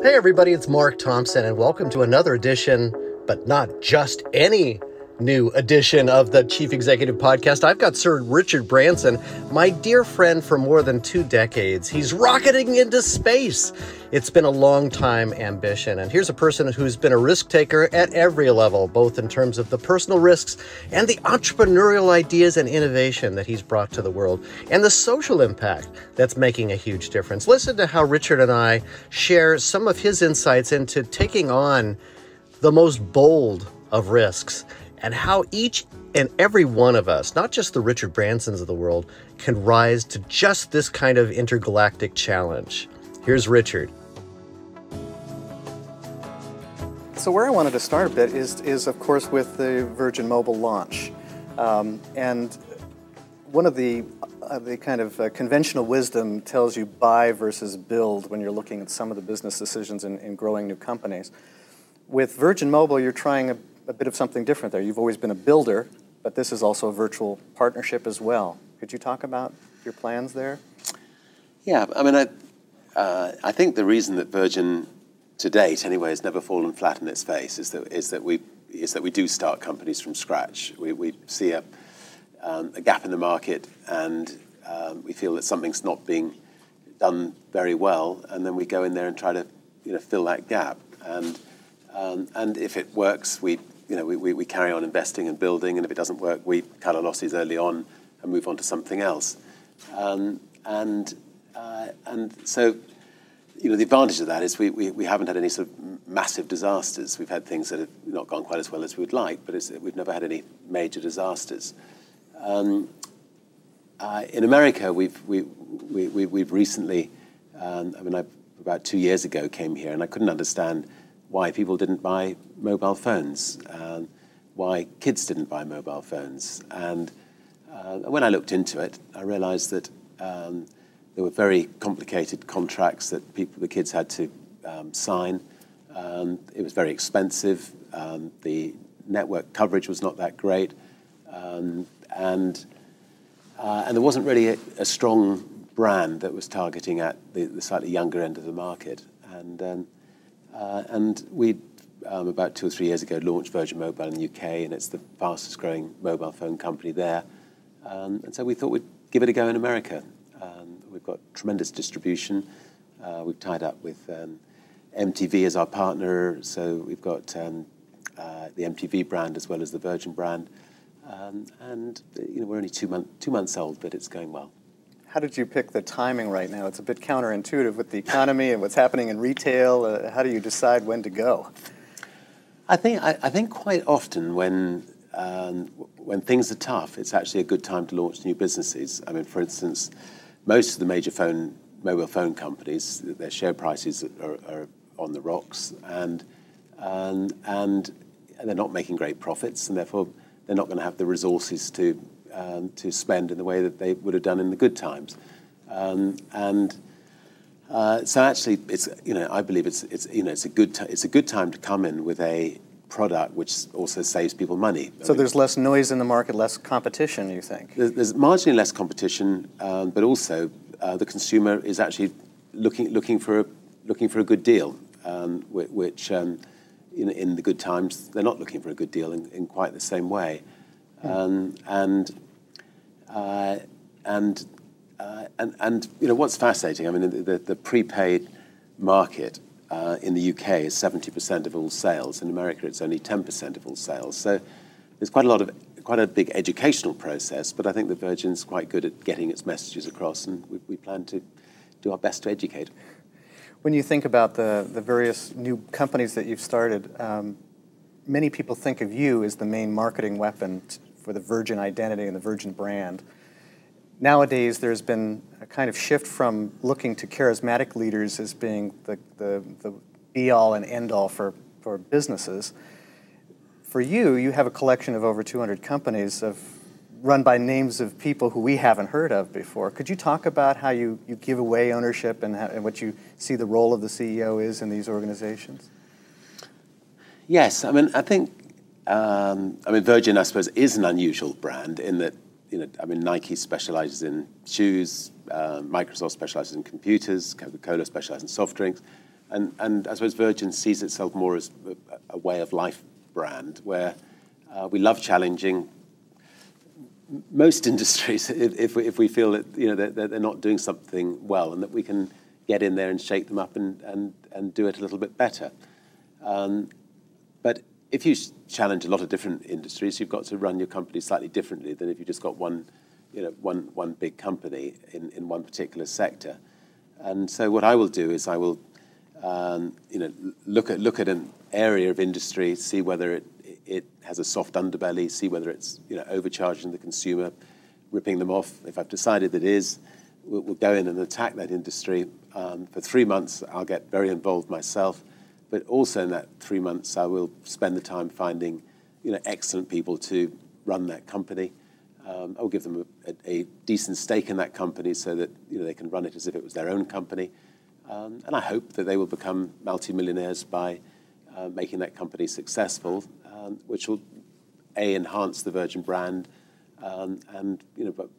Hey everybody, it's Mark Thompson and welcome to another edition, but not just any new edition of the Chief Executive Podcast. I've got Sir Richard Branson, my dear friend for more than 2 decades. He's rocketing into space. It's been a long time ambition. And here's a person who's been a risk taker at every level, both in terms of the personal risks and the entrepreneurial ideas and innovation that he's brought to the world and the social impact that's making a huge difference. Listen to how Richard and I share some of his insights into taking on the most bold of risks and how each and every one of us, not just the Richard Bransons of the world, can rise to just this kind of intergalactic challenge. Here's Richard. So where I wanted to start a bit is of course with the Virgin Mobile launch. And one of the kind of conventional wisdom tells you buy versus build when you're looking at some of the business decisions in growing new companies. With Virgin Mobile, you're trying a bit of something different there. You've always been a builder, but this is also a virtual partnership as well. Could you talk about your plans there? Yeah, I mean, I think the reason that Virgin, to date anyway, has never fallen flat on its face is that we do start companies from scratch. We see a gap in the market, and we feel that something's not being done very well, and then we go in there and try to fill that gap. And if it works, we carry on investing and building, and if it doesn't work, we cut our losses early on and move on to something else. And so, the advantage of that is we haven't had any sort of massive disasters. We've had things that have not gone quite as well as we would like, but we've never had any major disasters. In America, we've recently, about 2 years ago, came here, and I couldn't understand why people didn't buy mobile phones, why kids didn't buy mobile phones. And when I looked into it, I realized that there were very complicated contracts that the kids had to sign. It was very expensive. The network coverage was not that great. And there wasn't really a strong brand that was targeting at the slightly younger end of the market. And we, about 2 or 3 years ago, launched Virgin Mobile in the UK, and it's the fastest growing mobile phone company there. And so we thought we'd give it a go in America. We've got tremendous distribution. We've tied up with MTV as our partner, so we've got the MTV brand as well as the Virgin brand. And we're only 2 months old, but it's going well. How did you pick the timing right now? It's a bit counterintuitive with the economy and what's happening in retail. How do you decide when to go? I think quite often when things are tough, it's actually a good time to launch new businesses. I mean, for instance, most of the major mobile phone companies, their share prices are on the rocks, and they're not making great profits, and therefore they're not going to have the resources to spend in the way that they would have done in the good times. So actually, I believe it's a good time to come in with a product which also saves people money. So there's less noise in the market, less competition, you think? There's marginally less competition, but also the consumer is actually looking for a good deal, which in the good times they're not looking for a good deal in quite the same way. What's fascinating, I mean, the prepaid market in the UK is 70% of all sales. In America, it's only 10% of all sales. So there's quite a big educational process, but I think the Virgin's quite good at getting its messages across, and we plan to do our best to educate. When you think about the various new companies that you've started, many people think of you as the main marketing weapon for the Virgin identity and the Virgin brand. Nowadays, there's been a kind of shift from looking to charismatic leaders as being the be-all and end-all for businesses. For you, you have a collection of over 200 companies run by names of people who we haven't heard of before. Could you talk about how you give away ownership and what you see the role of the CEO is in these organizations? Yes, I mean, I think, Virgin, I suppose, is an unusual brand in that, Nike specializes in shoes, Microsoft specializes in computers, Coca-Cola specializes in soft drinks. And I suppose Virgin sees itself more as a way of life brand, where we love challenging most industries if we feel that that they're not doing something well, and that we can get in there and shake them up and do it a little bit better. But if you challenge a lot of different industries, you've got to run your company slightly differently than if you just got one big company in one particular sector. And so what I will do is I will look at an area of industry, see whether it has a soft underbelly, see whether it's overcharging the consumer, ripping them off. If I've decided that it is, we'll go in and attack that industry. For 3 months, I'll get very involved myself, but also in that 3 months, I will spend the time finding excellent people to run that company. I'll give them a decent stake in that company so that they can run it as if it was their own company. And I hope that they will become multimillionaires by making that company successful, which will enhance the Virgin brand, and but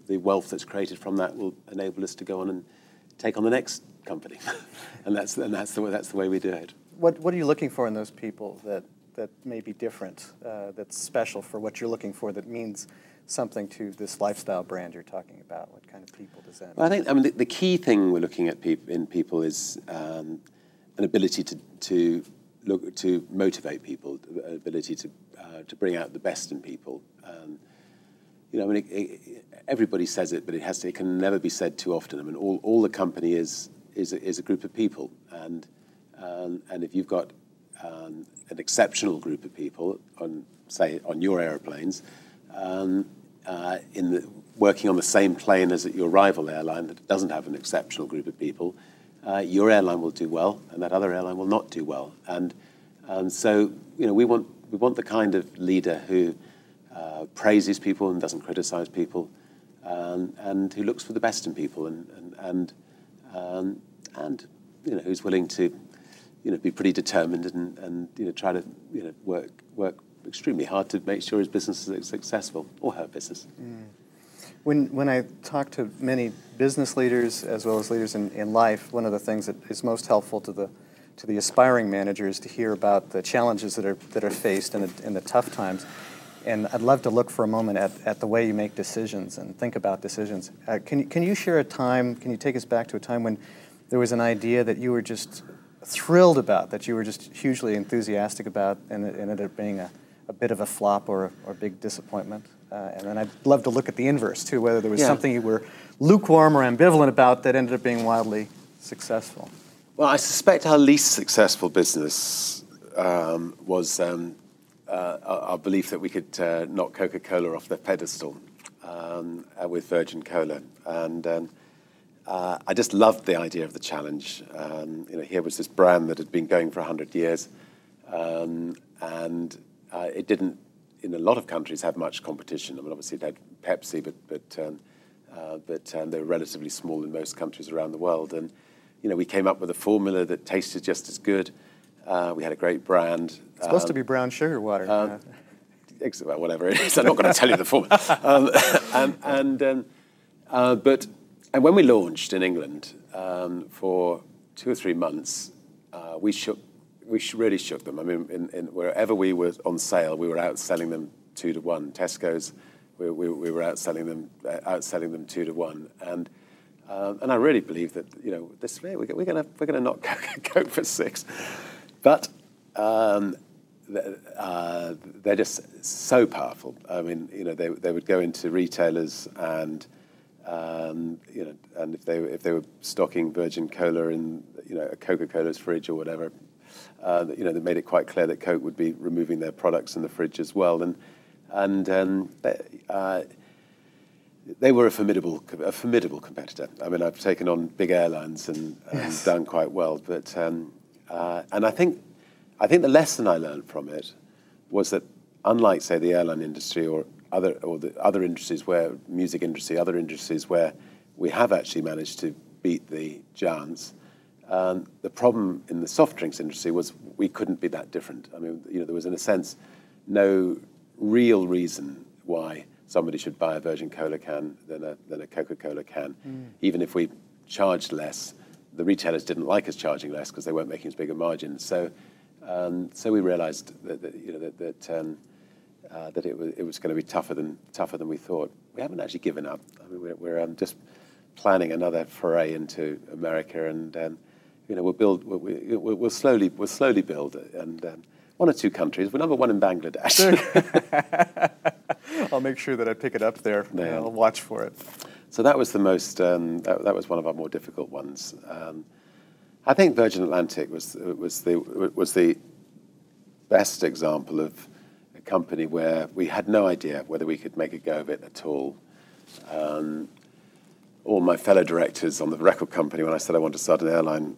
the wealth that's created from that will enable us to go on and take on the next company, and that's the way we do it. What are you looking for in those people that may be different, that's special for what you're looking for, that means something to this lifestyle brand you're talking about? What kind of people does that mean? Well, I mean the key thing we're looking at in people is an ability to motivate people, an ability to bring out the best in people. Everybody says it, but it can never be said too often. I mean, all the company is a group of people, and if you've got an exceptional group of people on your aeroplanes, working on the same plane as your rival airline that doesn't have an exceptional group of people, your airline will do well, and that other airline will not do well. And so we want the kind of leader who praises people and doesn't criticize people, and who looks for the best in people, and who's willing to be pretty determined and try to work extremely hard to make sure his business is successful, or her business. When I talk to many business leaders as well as leaders in life, one of the things that is most helpful to the aspiring manager is to hear about the challenges that are faced in the tough times. And I'd love to look for a moment at the way you make decisions and think about decisions. Can you share a time? Can you take us back to a time when there was an idea that you were just thrilled about, that you were just hugely enthusiastic about, and it ended up being a bit of a flop or a big disappointment? And then I'd love to look at the inverse too, whether there was something you were lukewarm or ambivalent about that ended up being wildly successful. Well, I suspect our least successful business was our belief that we could knock Coca-Cola off their pedestal with Virgin Cola. And I just loved the idea of the challenge. Here was this brand that had been going for 100 years, and it didn't, in a lot of countries, have much competition. I mean, obviously it had Pepsi, but they were relatively small in most countries around the world. And we came up with a formula that tasted just as good. We had a great brand. It's supposed to be brown sugar water. Well, whatever it is, I'm not going to tell you the formula. And when we launched in England, for 2 or 3 months, we really shook them. I mean, wherever we were on sale, we were outselling them 2 to 1. Tesco's, we were outselling them 2 to 1, and I really believe that this way we're going to knock Coke for 6, but they're just so powerful. I mean, they would go into retailers and if they were stocking Virgin Cola in a Coca-Cola's fridge or whatever, they made it quite clear that Coke would be removing their products in the fridge as well, and they were a formidable competitor. I mean, I've taken on big airlines and done quite well, but and I think the lesson I learned from it was that, unlike, say, the airline industry or the other industries, where music industry, other industries where we have actually managed to beat the giants, the problem in the soft drinks industry was we couldn't be that different. I mean, there was, in a sense, no real reason why somebody should buy a Virgin Cola can than a Coca-Cola can. Even if we charged less, the retailers didn't like us charging less because they weren't making as big a margin. So we realized that it was going to be tougher than we thought. We haven't actually given up. I mean, we're just planning another foray into America, and we'll slowly build, and one or two countries. We're number one in Bangladesh. I'll make sure that I pick it up there. Yeah. I'll watch for it. So that was the most. That was one of our more difficult ones. I think Virgin Atlantic was the best example of a company where we had no idea whether we could make a go of it at all. All my fellow directors on the record company, when I said I wanted to start an airline,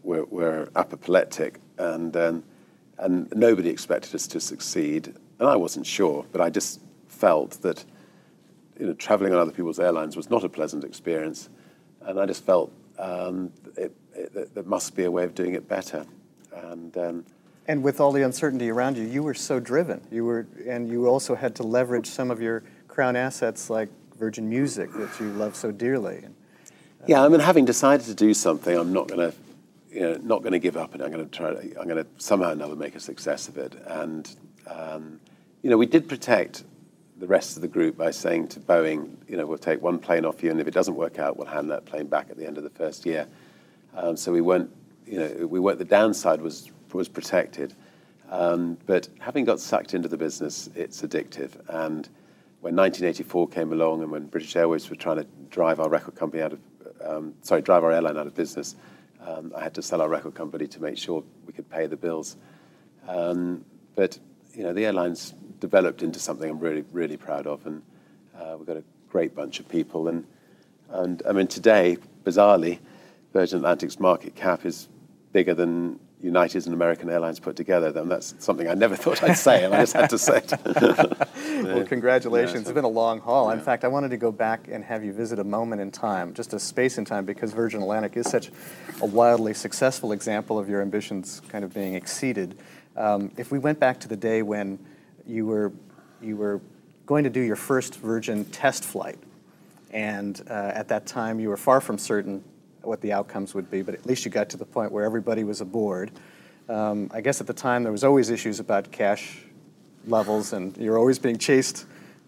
were apoplectic, and nobody expected us to succeed. And I wasn't sure, but I just felt that traveling on other people's airlines was not a pleasant experience, and I just felt there must be a way of doing it better. And with all the uncertainty around you, you were so driven. And you also had to leverage some of your crown assets like Virgin Music that you love so dearly. Yeah, I mean, having decided to do something, I'm not going to give up, and I'm going to somehow or another make a success of it. And we did protect the rest of the group by saying to Boeing, we'll take one plane off you, and if it doesn't work out, we'll hand that plane back at the end of the first year. So we weren't. The downside was protected, but having got sucked into the business, it's addictive. And when 1984 came along, and when British Airways were trying to drive our record company drive our airline out of business, I had to sell our record company to make sure we could pay the bills. But the airline's developed into something I'm really, really proud of, and we've got a great bunch of people. And I mean, today, bizarrely, Virgin Atlantic's market cap is bigger than United's and American Airlines put together. And that's something I never thought I'd say, and I just had to say it. Well, congratulations. It's been a long haul. In fact, I wanted to go back and have you visit a moment in time, just a space in time, because Virgin Atlantic is such a wildly successful example of your ambitions kind of being exceeded. If we went back to the day when you were going to do your first Virgin test flight, and at that time you were far from certain what the outcomes would be, but at least you got to the point where everybody was aboard. I guess at the time there was always issues about cash levels, and you were always being chased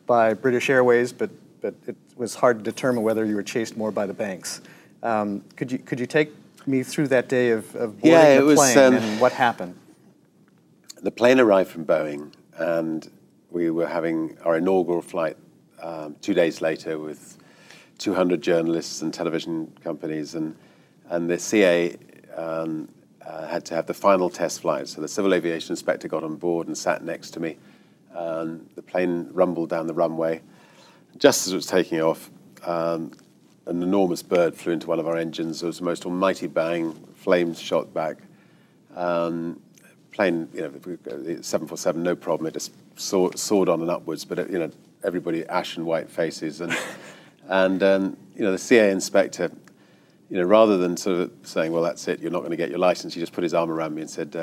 by British Airways, but it was hard to determine whether you were chased more by the banks. Could you take me through that day of boarding the plane and what happened? The plane arrived from Boeing, and we were having our inaugural flight 2 days later with 200 journalists and television companies, and the CA had to have the final test flight. So the civil aviation inspector got on board and sat next to me. The plane rumbled down the runway. Just as it was taking off, an enormous bird flew into one of our engines. There was the most almighty bang, flames shot back. Plane, 747, no problem. It just soared on and upwards, but everybody ashen white faces, and the CA inspector, rather than sort of saying, well, that's it, you're not going to get your license, he just put his arm around me and said,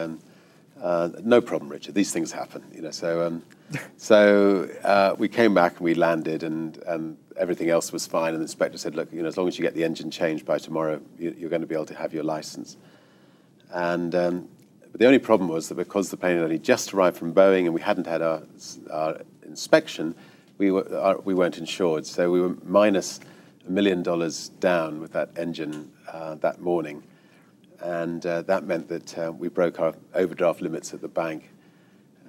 no problem, Richard, these things happen. So we came back and we landed, and everything else was fine. And the inspector said, look, as long as you get the engine changed by tomorrow, you're going to be able to have your license. And but the only problem was that because the plane had only just arrived from Boeing and we hadn't had our inspection, we weren't insured. So we were minus $1 million down with that engine that morning. And that meant that we broke our overdraft limits at the bank.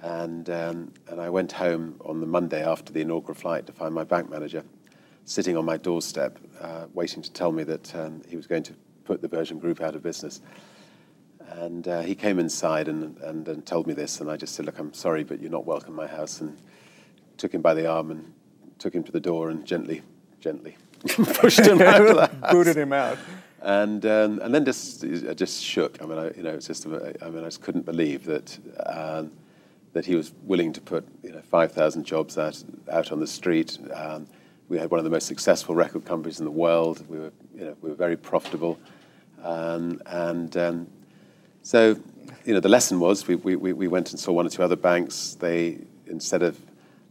And I went home on the Monday after the inaugural flight to find my bank manager sitting on my doorstep, waiting to tell me that he was going to put the Virgin Group out of business. And he came inside and told me this, and I just said, look, I'm sorry, but you're not welcome in my house, and took him by the arm and took him to the door and gently pushed him out of the house. Booted him out. And then I just shook. I mean, it's just. I just couldn't believe that he was willing to put 5,000 jobs out on the street. We had one of the most successful record companies in the world. We were very profitable, so the lesson was we went and saw one or two other banks. They, instead of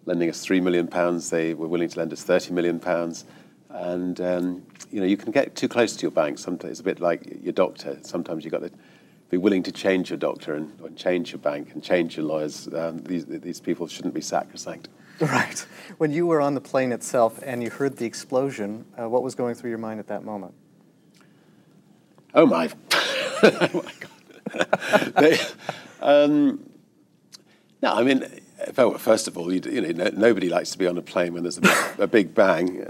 lending us £3 million, they were willing to lend us £30 million. And you can get too close to your bank sometimes. It's a bit like your doctor. Sometimes you've got to be willing to change your doctor and change your bank and change your lawyers. These people shouldn't be sacrosanct. Right. When you were on the plane itself and you heard the explosion, what was going through your mind at that moment? Oh my! Oh my God! No, I mean, first of all, nobody likes to be on a plane when there's a big bang.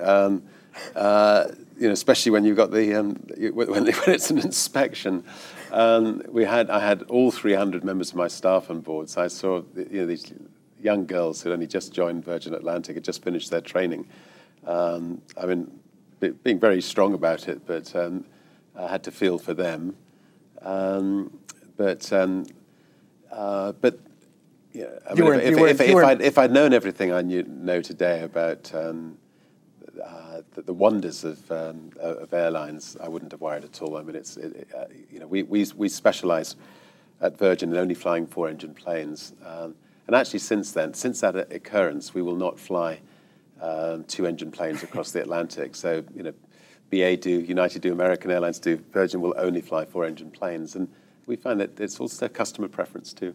Especially when you've got when it's an inspection. I had all 300 members of my staff on board, so I saw these young girls who had only just joined Virgin Atlantic, had just finished their training. Being very strong about it, but I had to feel for them. If I'd known everything I know today about the wonders of airlines, I wouldn't have worried at all. I mean, we specialise at Virgin in only flying 4-engine planes, and actually since that occurrence, we will not fly 2-engine planes across the Atlantic. So BA do, United do, American Airlines do. Virgin will only fly 4-engine planes, and we find that it's also customer preference too.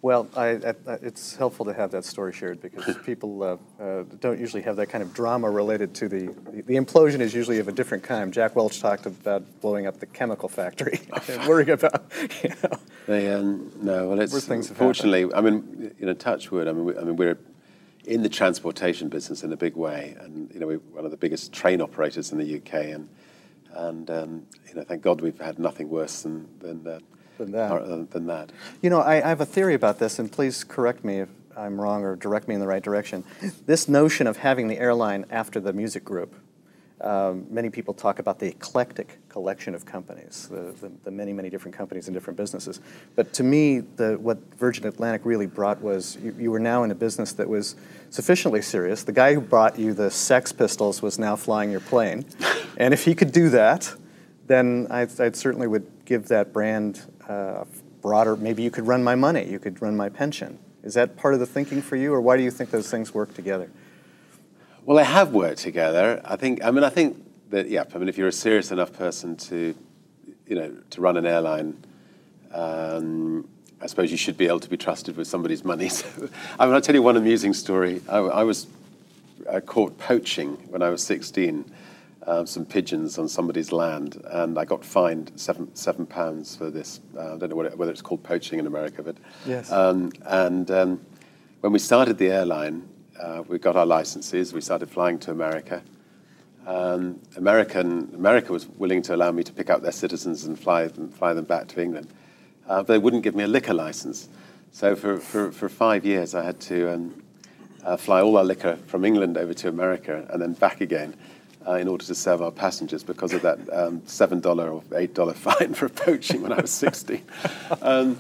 Well, it's helpful to have that story shared because people don't usually have that kind of drama related to the implosion is usually of a different kind. Jack Welch talked about blowing up the chemical factory and worrying about, no, well, it's things have fortunately, happened. I mean, touch wood. I mean, we're in the transportation business in a big way, and we're one of the biggest train operators in the UK, and thank God we've had nothing worse than that. I have a theory about this, and please correct me if I'm wrong or direct me in the right direction. This notion of having the airline after the music group, many people talk about the eclectic collection of companies, the many, many different companies and different businesses. But to me, what Virgin Atlantic really brought was you were now in a business that was sufficiently serious. The guy who brought you the Sex Pistols was now flying your plane. And if he could do that, then I certainly would give that brand broader, maybe you could run my money, you could run my pension. Is that part of the thinking for you, or why do you think those things work together? Well, they have worked together. I think that, if you're a serious enough person to run an airline, I suppose you should be able to be trusted with somebody's money. So, I'll tell you one amusing story. I was caught poaching when I was 16. Some pigeons on somebody's land, and I got fined £7 for this. I don't know whether it's called poaching in America, but yes. When we started the airline, we got our licenses. We started flying to America. America was willing to allow me to pick up their citizens and fly them back to England, but they wouldn't give me a liquor license. So for 5 years, I had to fly all our liquor from England over to America and then back again. In order to serve our passengers because of that $7 or $8 fine for poaching when I was 16. I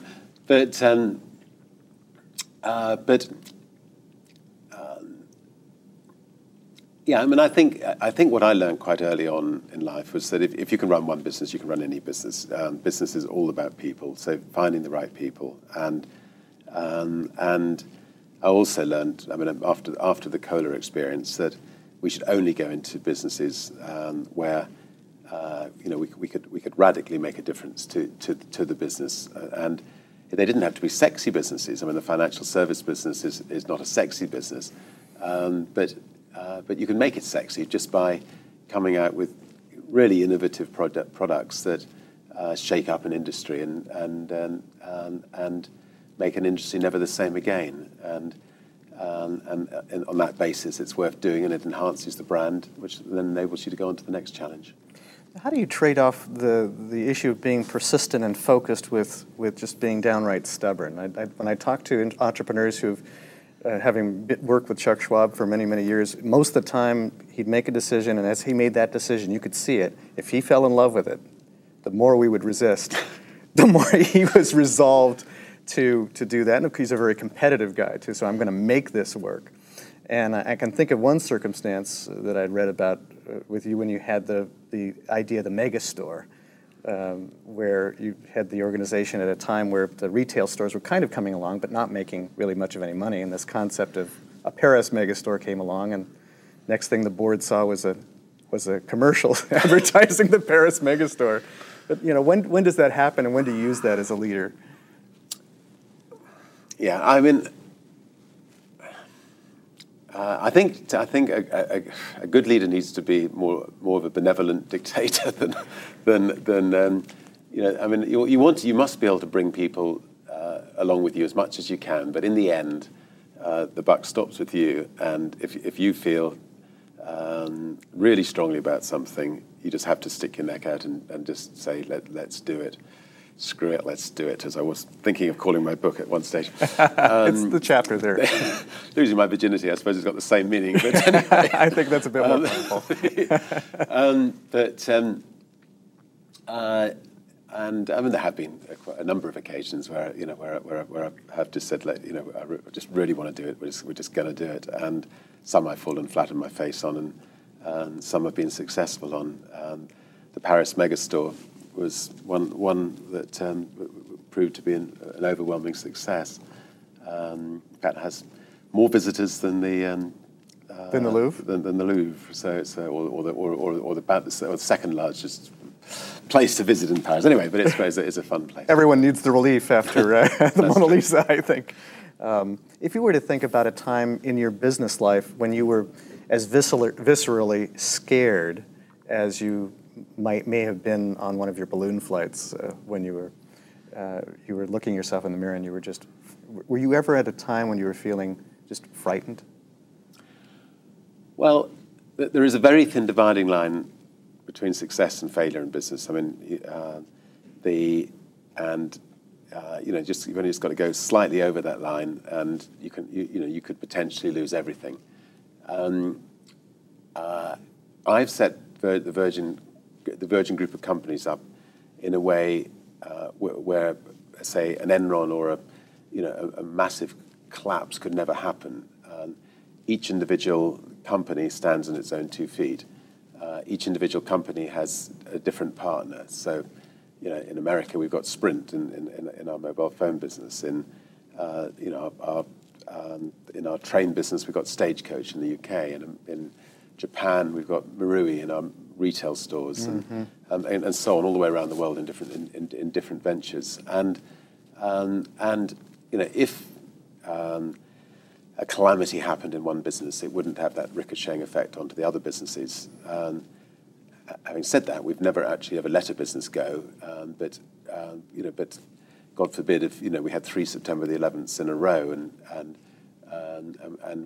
think what I learned quite early on in life was that if you can run one business, you can run any business. Business is all about people, so finding the right people. And I also learned, after the Kohler experience, that we should only go into businesses where we could radically make a difference to the business, and they didn't have to be sexy businesses. I mean, the financial service business is not a sexy business, but you can make it sexy just by coming out with really innovative products that shake up an industry and make an industry never the same again. And on that basis, it's worth doing, and it enhances the brand, which then enables you to go on to the next challenge. How do you trade off the issue of being persistent and focused with just being downright stubborn? When I talk to entrepreneurs who've, having worked with Chuck Schwab for many, many years, most of the time he'd make a decision, and as he made that decision, you could see it. If he fell in love with it, the more we would resist, the more he was resolved to do that. And he's a very competitive guy, too, so I'm going to make this work. And I can think of one circumstance that I'd read about with you when you had the idea of the mega store, where you had the organization at a time where the retail stores were kind of coming along but not making really much of any money. And this concept of a Paris mega store came along, and Next thing the board saw was a commercial advertising the Paris megastore. But when does that happen, and when do you use that as a leader? Yeah, I mean, I think a good leader needs to be more of a benevolent dictator than I mean, you must be able to bring people along with you as much as you can, but in the end, the buck stops with you. And if you feel really strongly about something, you just have to stick your neck out and just say, let's do it. Screw it, let's do it, as I was thinking of calling my book at one stage. It's the chapter there. Losing My Virginity, I suppose, has got the same meaning. But anyway, I think that's a bit more powerful. And I mean, there have been a number of occasions where where I have just said, I just really want to do it. We're just going to do it. And some I've fallen flat on my face on, and some have been successful on. The Paris megastore was one that proved to be an overwhelming success. In fact, it has more visitors than the Louvre. Than the Louvre. So it's the second largest place to visit in Paris. Anyway, but it's a fun place. Everyone needs the relief after the Mona Lisa, I think. If you were to think about a time in your business life when you were as viscerally scared as you may have been on one of your balloon flights, when you were looking yourself in the mirror and you were you ever at a time when you were feeling just frightened? Well, there is a very thin dividing line between success and failure in business. I mean, you've only just got to go slightly over that line, and you could potentially lose everything. I've set the Virgin Group of companies up in a way where, say, an Enron or a massive collapse could never happen. Each individual company stands on its own 2 feet. Each individual company has a different partner. So, in America we've got Sprint in our mobile phone business. In our train business we've got Stagecoach in the UK, and in Japan we've got Marui in our retail stores, and so on all the way around the world in different ventures. And if a calamity happened in one business, it wouldn't have that ricocheting effect onto the other businesses. Having said that, we've never actually ever let a business go, but God forbid if we had 3 September the 11th in a row and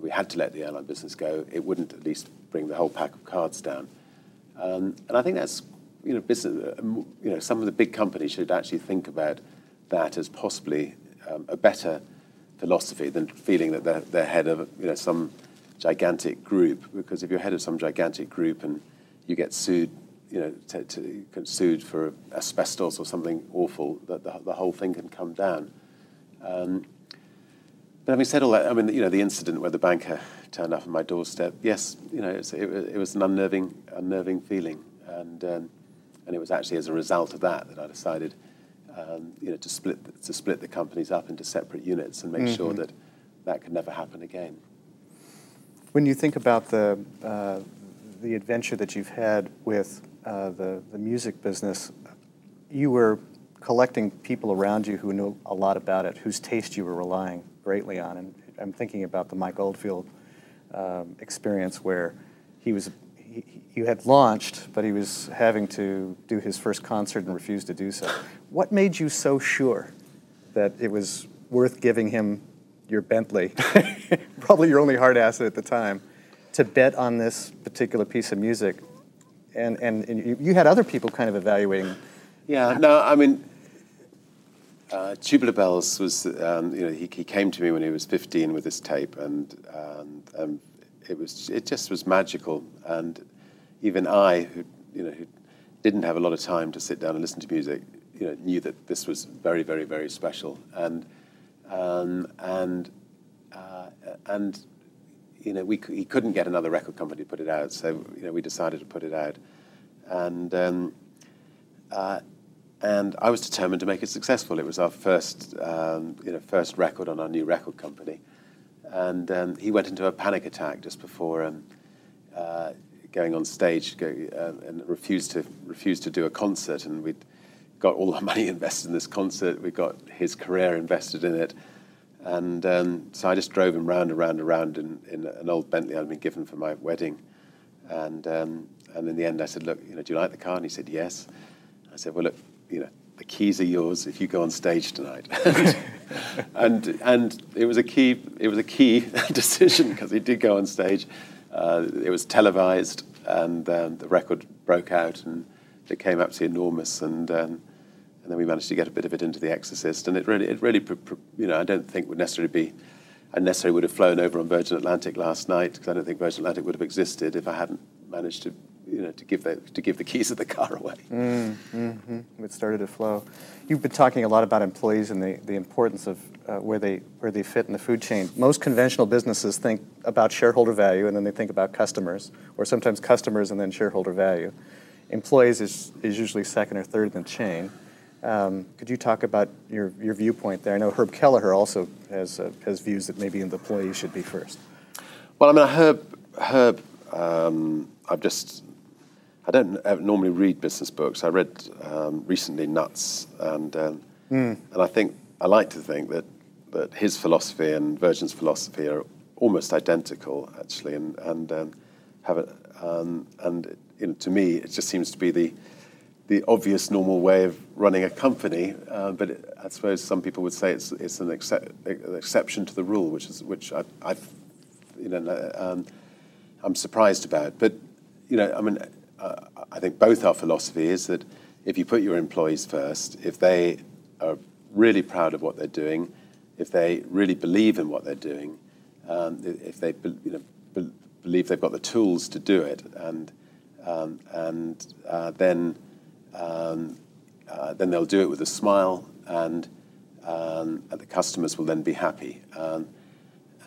we had to let the airline business go, it wouldn't at least bring the whole pack of cards down. And I think that's business. Some of the big companies should actually think about that as possibly a better philosophy than feeling that they're head of some gigantic group. Because if you're head of some gigantic group and you get sued, sued for asbestos or something awful, that the whole thing can come down. But having said all that, I mean, the incident where the banker turned up on my doorstep, yes, it was an unnerving feeling, and it was actually as a result of that I decided, to split the companies up into separate units and make sure that could never happen again. When you think about the adventure that you've had with the music business, you were collecting people around you who knew a lot about it, whose taste you were relying greatly on. And I'm thinking about the Mike Oldfield experience where you had launched, but he was having to do his first concert and refused to do so. What made you so sure that it was worth giving him your Bentley, probably your only hard asset at the time, to bet on this particular piece of music? And you had other people kind of evaluating. Yeah, no, I mean, Tubular Bells was, he came to me when he was 15 with this tape, and it just was magical. And even I, who didn't have a lot of time to sit down and listen to music, knew that this was very, very, very special. And he couldn't get another record company to put it out, so we decided to put it out, and I was determined to make it successful. It was our first record on our new record company, and he went into a panic attack just before going on stage and refused to do a concert, and we'd got all our money invested in this concert. We got his career invested in it, and so I just drove him round and round and round in an old Bentley I'd been given for my wedding, and in the end I said, look, do you like the car? And he said yes. I said, well, look, the keys are yours if you go on stage tonight. and it was a key decision, because he did go on stage. It was televised, and the record broke out, and it came absolutely enormous. And then we managed to get a bit of it into The Exorcist, and it really, I don't think I necessarily would have flown over on Virgin Atlantic last night, because I don't think Virgin Atlantic would have existed if I hadn't managed to give the keys of the car away. It started to flow. You've been talking a lot about employees and the importance of where they fit in the food chain. Most conventional businesses think about shareholder value, and then they think about customers, or sometimes customers and then shareholder value. Employees is usually second or third in the chain. Could you talk about your viewpoint there? I know Herb Kelleher also has views that maybe the employees should be first. Well, I mean, Herb, I don't normally read business books. I read recently Nuts, and I like to think that his philosophy and Virgin's philosophy are almost identical, actually, to me it just seems to be the obvious normal way of running a company. But I suppose some people would say it's an exception to the rule, which I'm surprised about. But I think both our philosophy is that if you put your employees first, if they are really proud of what they're doing, if they really believe in what they're doing, if they believe they've got the tools to do it, then they'll do it with a smile, and the customers will then be happy. And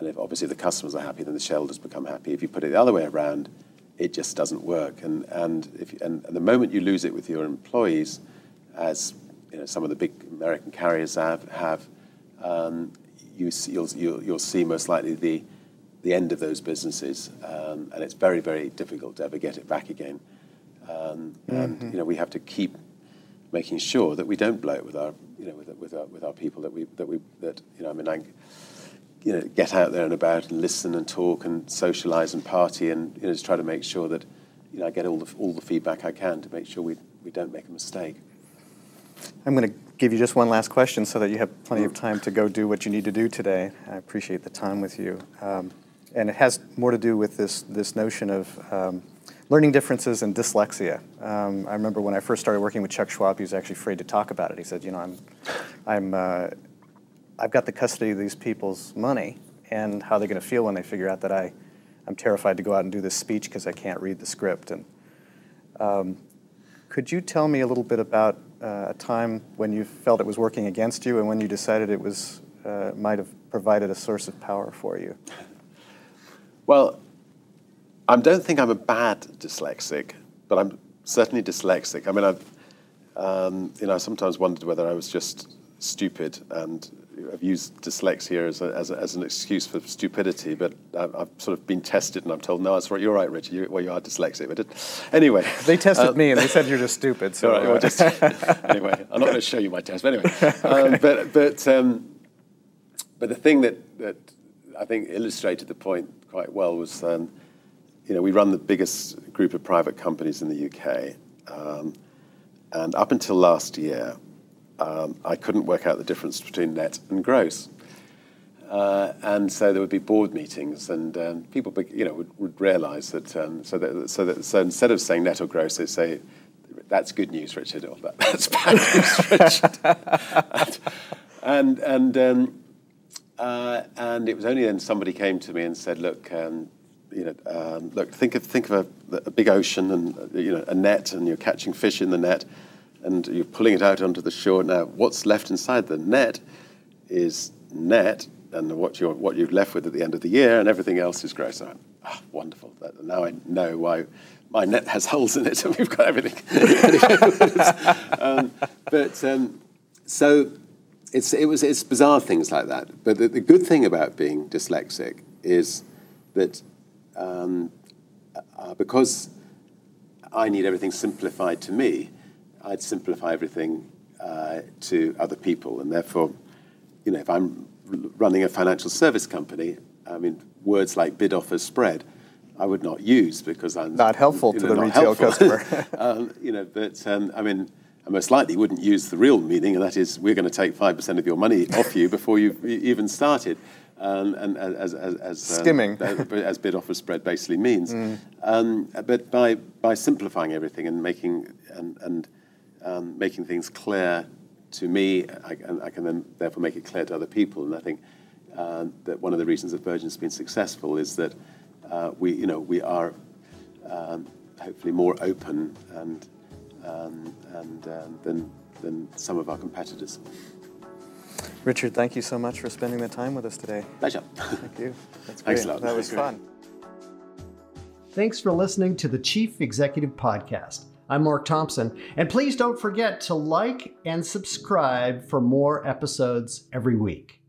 if obviously the customers are happy, then the shareholders become happy. If you put it the other way around, it just doesn't work. And the moment you lose it with your employees, as some of the big American carriers have, you'll see most likely the end of those businesses, and it's very, very difficult to ever get it back again. And we have to keep making sure that we don't blow it with our people, get out there and about and listen and talk and socialise and party, and just try to make sure that I get all the feedback I can to make sure we don't make a mistake. I'm going to give you just one last question so that you have plenty of time to go do what you need to do today. I appreciate the time with you. And it has more to do with this notion of learning differences and dyslexia. I remember when I first started working with Chuck Schwab, he was actually afraid to talk about it. He said, I've got the custody of these people's money, and how they're going to feel when they figure out that I'm terrified to go out and do this speech because I can't read the script. And could you tell me a little bit about a time when you felt it was working against you, and when you decided it was might have provided a source of power for you? Well, I don't think I'm a bad dyslexic, but I'm certainly dyslexic. I mean, I sometimes wondered whether I was just stupid, and I've used dyslexia as an excuse for stupidity, but I've sort of been tested, and I'm told, no, that's right, you're right, Richard, you are dyslexic. But anyway. They tested me, and they said you're just stupid. So right, anyway, I'm not going to show you my test, but anyway. Okay. But the thing that I think illustrated the point quite well was, we run the biggest group of private companies in the UK, and up until last year, I couldn't work out the difference between net and gross. And so there would be board meetings, and people would realise that, so instead of saying net or gross, they'd say, that's good news, Richard, or that's bad news, Richard. And it was only then somebody came to me and said, look, think of a big ocean and a net, and you're catching fish in the net, and you're pulling it out onto the shore. Now, what's left inside the net is net, and what you're left with at the end of the year, and everything else is gross. Wonderful! Now I know why my net has holes in it, and we've got everything. So it's bizarre things like that. But the good thing about being dyslexic is that because I need everything simplified to me, I'd simplify everything to other people. And therefore, if I'm running a financial service company, I mean, words like bid, offer, spread, I would not use because I'm not helpful to the retail customer. I mean, I most likely wouldn't use the real meaning, and that is we're going to take 5% of your money off you before you've even started. And as skimming, as bid offer spread basically means. But by simplifying everything and making things clear to me, I can then therefore make it clear to other people. And I think that one of the reasons that Virgin's been successful is that we are hopefully more open than some of our competitors. Richard, thank you so much for spending the time with us today. Pleasure. Thank you. That's great. Thanks a lot. That was fun. Thanks for listening to the Chief Executive Podcast. I'm Mark Thompson, and please don't forget to like and subscribe for more episodes every week.